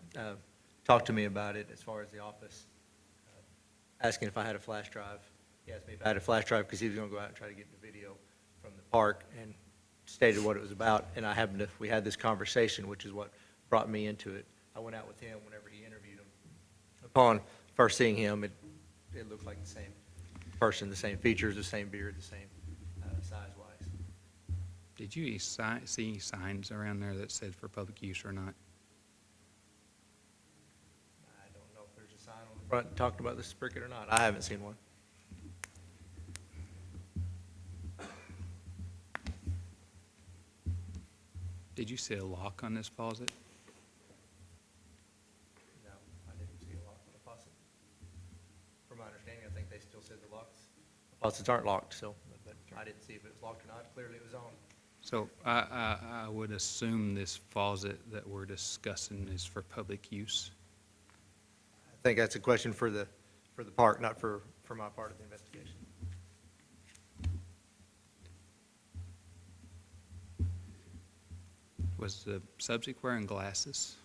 talked to me about it, as far as the office, asking if I had a flash drive. He asked me if I had a flash drive because he was going to go out and try to get the video from the park, and stated what it was about. And we had this conversation, which is what brought me into it. I went out with him whenever he interviewed him. Upon first seeing him, it looked like the same person, the same features, the same beard, the same size-wise. Did you see signs around there that said for public use or not? I don't know if there's a sign on the front talking about the spigot or not. I haven't seen one. Did you see a lock on this faucet? No, I didn't see a lock on the faucet. From my understanding, I think they still said the faucets aren't locked, so, but I didn't see if it was locked or not. Clearly, it was on. So I would assume this faucet that we're discussing is for public use. I think that's a question for the park, not for my part of the investigation. Was the subject wearing glasses?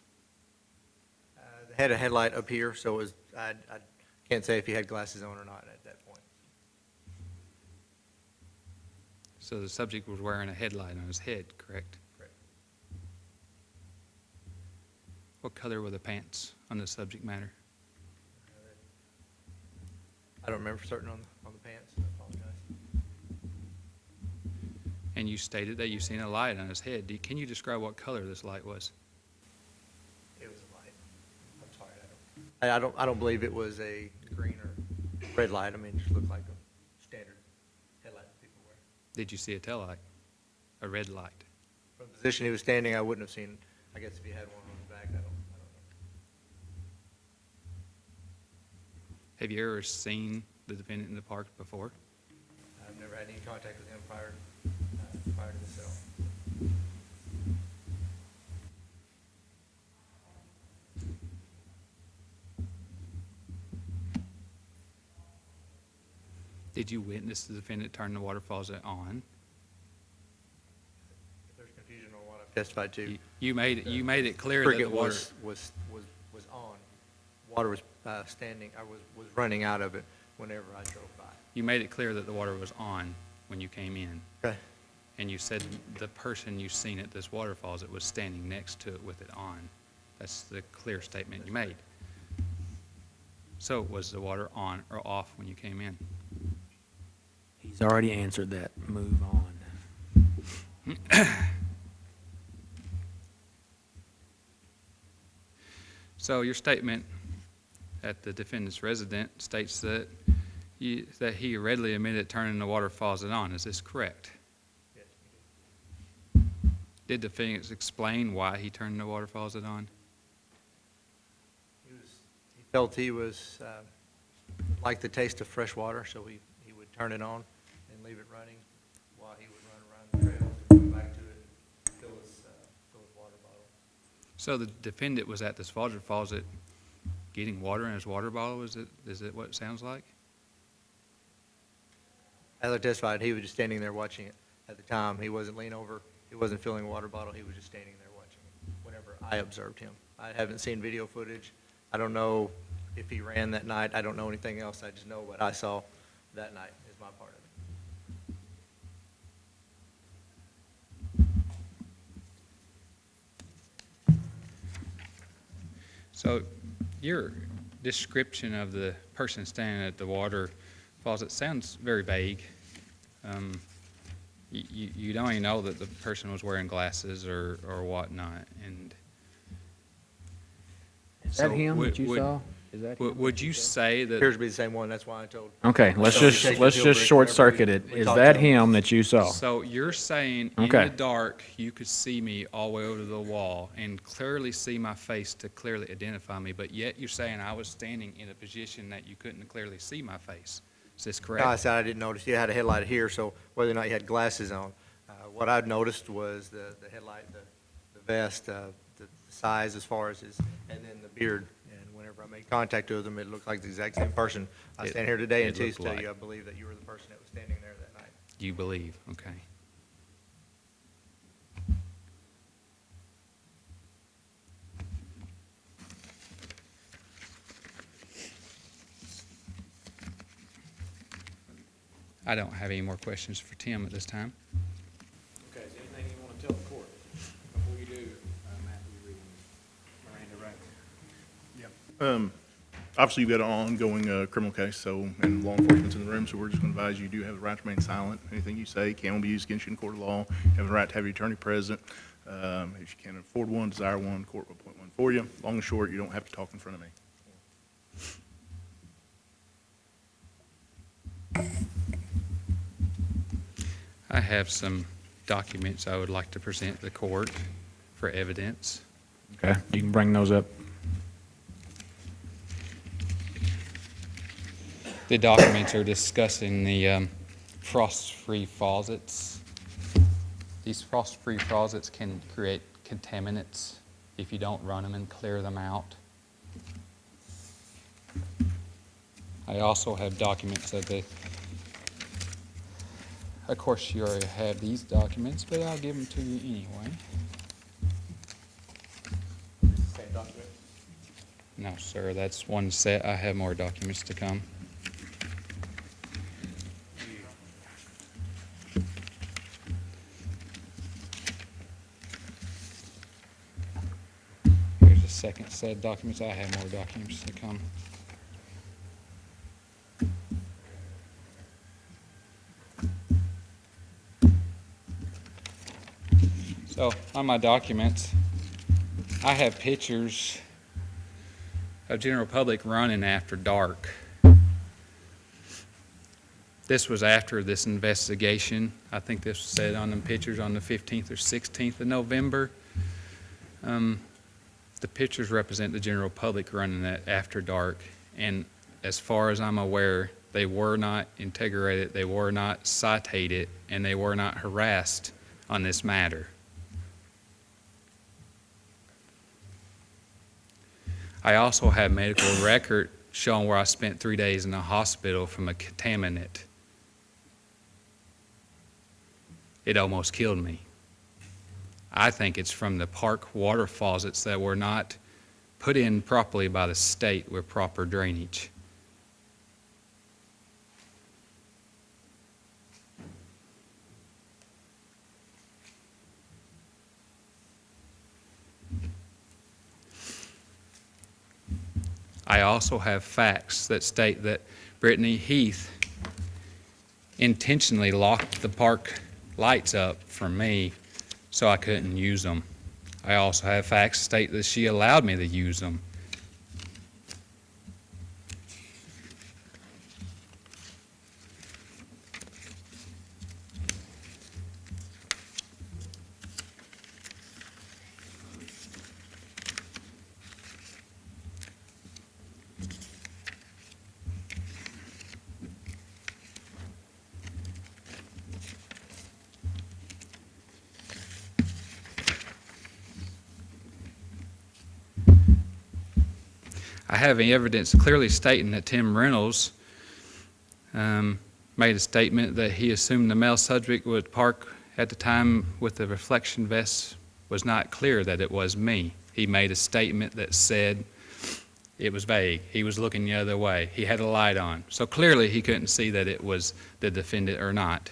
They had a headlight up here, so it was, I can't say if he had glasses on or not at that point. So the subject was wearing a headlight on his head, correct? Correct. What color were the pants on the subject matter? I don't remember for certain on the pants. I apologize. And you stated that you seen a light on his head. Can you describe what color this light was? It was a light. I'm sorry, I don't believe it was a green or red light. I mean, it just looked like a standard headlight that people wear. Did you see a tail light? A red light? From the position he was standing, I wouldn't have seen, I guess if he had one on his back, I don't know. Have you ever seen the defendant in the park before? I've never had any contact with him prior to this at all. Did you witness the defendant turn the water faucet on? If there's confusion on what I've testified to. You made it clear that the Cricket water. was on. Water was standing, was running out of it whenever I drove by. You made it clear that the water was on when you came in. Okay. and you said the person you seen at this waterfalls, it was standing next to it with it on. That's the clear statement you made. So was the water on or off when you came in? He's already answered that. Move on. So your statement at the defendant's resident states that that he readily admitted turning the water faucet on. Is this correct? Yes, we do. Did the defendant explain why he turned the water faucet on? He felt he was, liked the taste of fresh water, so he would turn it on and leave it running while he would run around the trails, come back to it, and fill his water bottle. So the defendant was at this water faucet getting water in his water bottle, is it what it sounds like? As I testified, he was just standing there watching it at the time. He wasn't leaning over, he wasn't filling a water bottle, he was just standing there watching it whenever I observed him. I haven't seen video footage. I don't know if he ran that night. I don't know anything else. I just know what I saw that night is my part of it. So your description of the person standing at the water faucet sounds very vague. You don't even know that the person was wearing glasses or whatnot. And Is so that him would- that you would- saw? Is that him? Would you say Appears that, to be the same one. That's why I told. Okay, let's So we just, take the let's field just break short whenever circuit we- it. we Is talk that to him. him that you saw? so you're saying in Okay. the dark, you could see me all the way over to the wall and clearly see my face to clearly identify me, but yet you're saying I was standing in a position that you couldn't clearly see my face. Is this correct? No, I said I didn't notice. You had a headlight here, so whether or not you had glasses on. What I'd noticed was the headlight, the vest, the size as far as his, and then the beard. And whenever I made contact with him, it looked like the exact same person. I It- stand here today and it looked tell you, I like- believe that you were the person that was standing there that night. You believe, okay. I don't have any more questions for Tim at this time. Okay, is there anything you want to tell the court? Before you do, Matt, will you read Miranda rights? Obviously, you've got an ongoing criminal case, so, and law enforcement's in the room, so we're just going to advise you do have the right to remain silent. Anything you say can be used against you in court of law. You have the right to have your attorney present. If you can afford one, desire one, court will appoint one for you. Long and short, you don't have to talk in front of me. I have some documents I would like to present to the court for evidence. Okay, you can bring those up. The documents are discussing the frost-free faucets. These frost-free faucets can create contaminants if you don't run them and clear them out. I also have documents of the, of course, you already have these documents, but I'll give them to you anyway. Same document? No, sir, that's one set. I have more documents to come. Here's the second set of documents. I have more documents to come. So, on my documents, I have pictures of general public running after dark. This was after this investigation. I think this was said on the pictures on the 15th or 16th of November. The pictures represent the general public running that after dark. And as far as I'm aware, they were not integrated, they were not cited, and they were not harassed on this matter. I also have medical record showing where I spent 3 days in the hospital from a contaminant. It almost killed me. I think it's from the park water faucets that were not put in properly by the state with proper drainage. I also have facts that state that Brittany Heath intentionally locked the park lights up for me so I couldn't use them. I also have facts that state that she allowed me to use them. I have evidence clearly stating that Tim Reynolds made a statement that he assumed the male subject would park at the time with the reflection vest was not clear that it was me. He made a statement that said it was vague. He was looking the other way. He had a light on. So clearly he couldn't see that it was the defendant or not.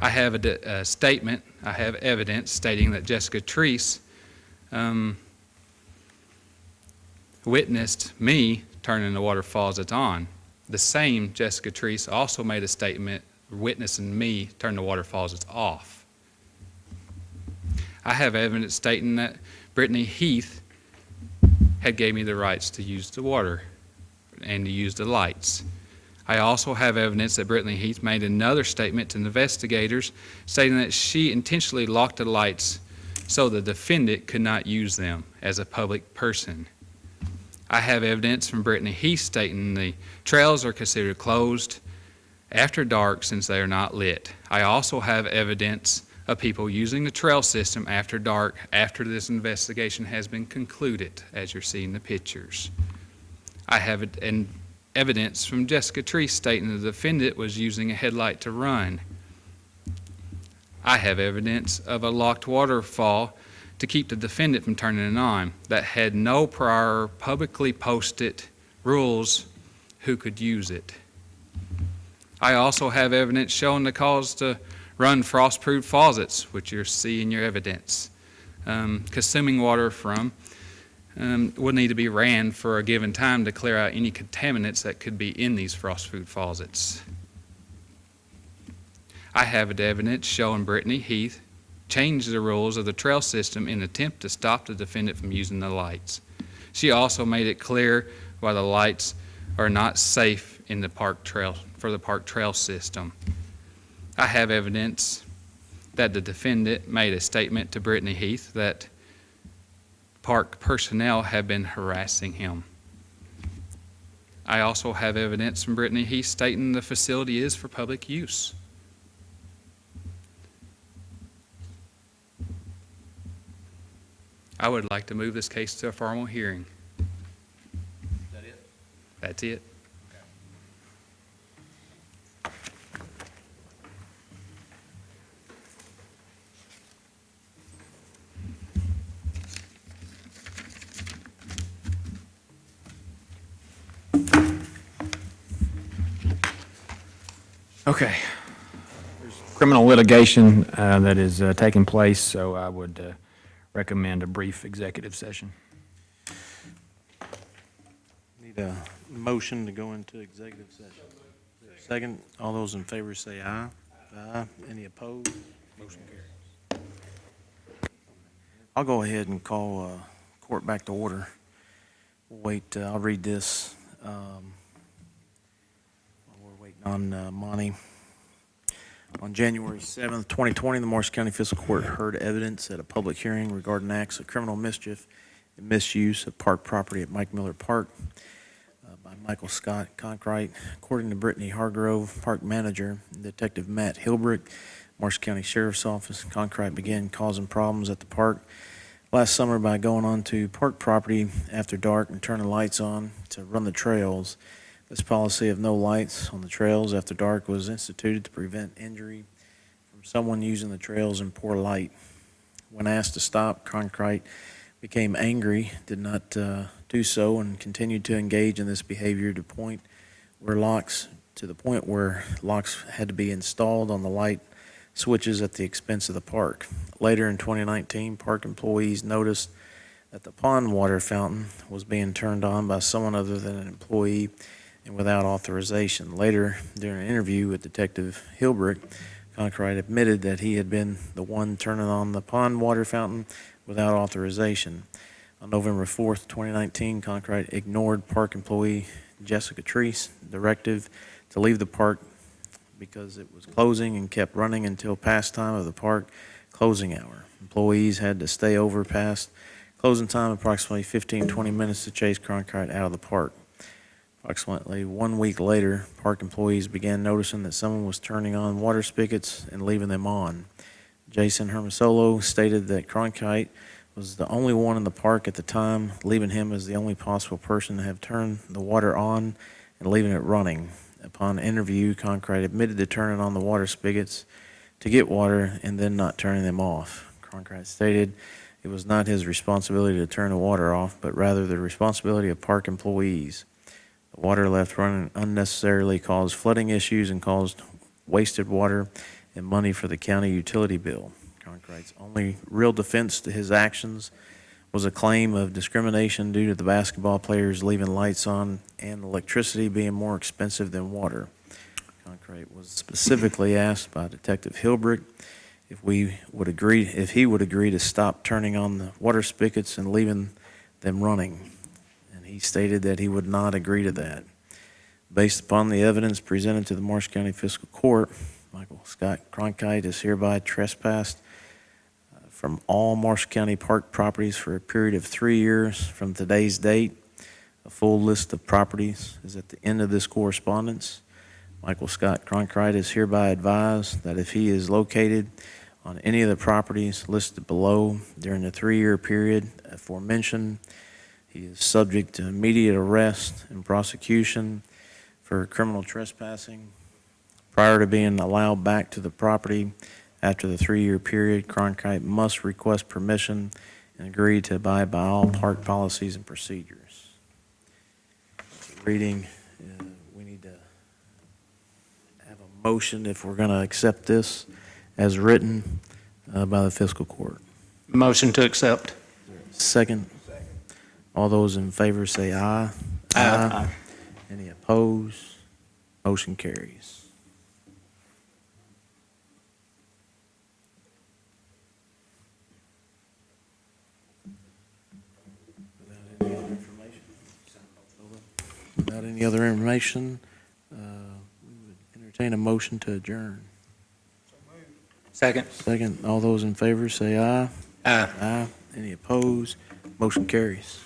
I have a statement, I have evidence stating that Jessica Treese witnessed me turning the water faucet on. The same Jessica Treese also made a statement witnessing me turn the water faucets off. I have evidence stating that Brittany Heath had gave me the rights to use the water and to use the lights. I also have evidence that Brittany Heath made another statement to investigators stating that she intentionally locked the lights so the defendant could not use them as a public person. I have evidence from Brittany Heath stating the trails are considered closed after dark since they are not lit. I also have evidence of people using the trail system after dark after this investigation has been concluded, as you're seeing the pictures. I have evidence from Jessica Treese stating the defendant was using a headlight to run. I have evidence of a locked waterfall to keep the defendant from turning it on that had no prior publicly posted rules who could use it. I also have evidence showing the cause to run frost-proof faucets, which you'll see in your evidence. Consuming water from would need to be ran for a given time to clear out any contaminants that could be in these frost-proof faucets. I have evidence showing Brittany Heath changed the rules of the trail system in an attempt to stop the defendant from using the lights. She also made it clear why the lights are not safe in the park trail for the park trail system. I have evidence that the defendant made a statement to Brittany Heath that park personnel have been harassing him. I also have evidence from Brittany Heath stating the facility is for public use. I would like to move this case to a formal hearing. Is that it? That's it. Okay. There's criminal litigation that is taking place, so I would recommend a brief executive session. Need a motion to go into executive session. Second, all those in favor say aye. Aye. Any opposed? Motion carries. I'll go ahead and call court back to order. We'll wait, I'll read this while we're waiting on Monty. On January 7th, 2020, the Morris County Fiscal Court heard evidence at a public hearing regarding acts of criminal mischief and misuse of park property at Mike Miller Park by Michael Scott Conkright. According to Brittany Hargrove, park manager, and Detective Matt Hilbrick, Morris County Sheriff's Office, Conkright began causing problems at the park last summer by going onto park property after dark and turning lights on to run the trails. This policy of no lights on the trails after dark was instituted to prevent injury from someone using the trails in poor light. When asked to stop, Conkright became angry, did not do so, and continued to engage in this behavior to the point where locks had to be installed on the light switches at the expense of the park. Later in 2019, park employees noticed that the pond water fountain was being turned on by someone other than an employee and without authorization. Later, during an interview with Detective Hilbrick, Conkright admitted that he had been the one turning on the pond water fountain without authorization. On November 4th, 2019, Conkright ignored park employee Jessica Treese' directive to leave the park because it was closing and kept running until past time of the park closing hour. Employees had to stay over past closing time approximately 15-20 minutes to chase Conkright out of the park. Approximately 1 week later, park employees began noticing that someone was turning on water spigots and leaving them on. Jason Hermosolo stated that Cronkite was the only one in the park at the time, leaving him as the only possible person to have turned the water on and leaving it running. Upon interview, Cronkite admitted to turning on the water spigots to get water and then not turning them off. Cronkite stated it was not his responsibility to turn the water off, but rather the responsibility of park employees. The water left running unnecessarily caused flooding issues and caused wasted water and money for the county utility bill. Cronkite's only real defense to his actions was a claim of discrimination due to the basketball players leaving lights on and electricity being more expensive than water. Conkright was specifically asked by Detective Hilbrick if he would agree to stop turning on the water spigots and leaving them running. And he stated that he would not agree to that. Based upon the evidence presented to the Marsh County Fiscal Court, Michael Scott Cronkite is hereby trespassed from all Marsh County Park properties for a period of 3 years from today's date. A full list of properties is at the end of this correspondence. Michael Scott Cronkite is hereby advised that if he is located on any of the properties listed below during the 3-year period aforementioned, he is subject to immediate arrest and prosecution for criminal trespassing. Prior to being allowed back to the property after the 3-year period, Cronkite must request permission and agree to abide by all park policies and procedures. Reading, we need to have a motion if we're going to accept this as written by the fiscal court. Motion to accept. Second. All those in favor say aye. Aye. Any opposed? Motion carries. Without any other information, we would entertain a motion to adjourn. Second. Second, all those in favor say aye. Aye. Aye. Any opposed? Motion carries.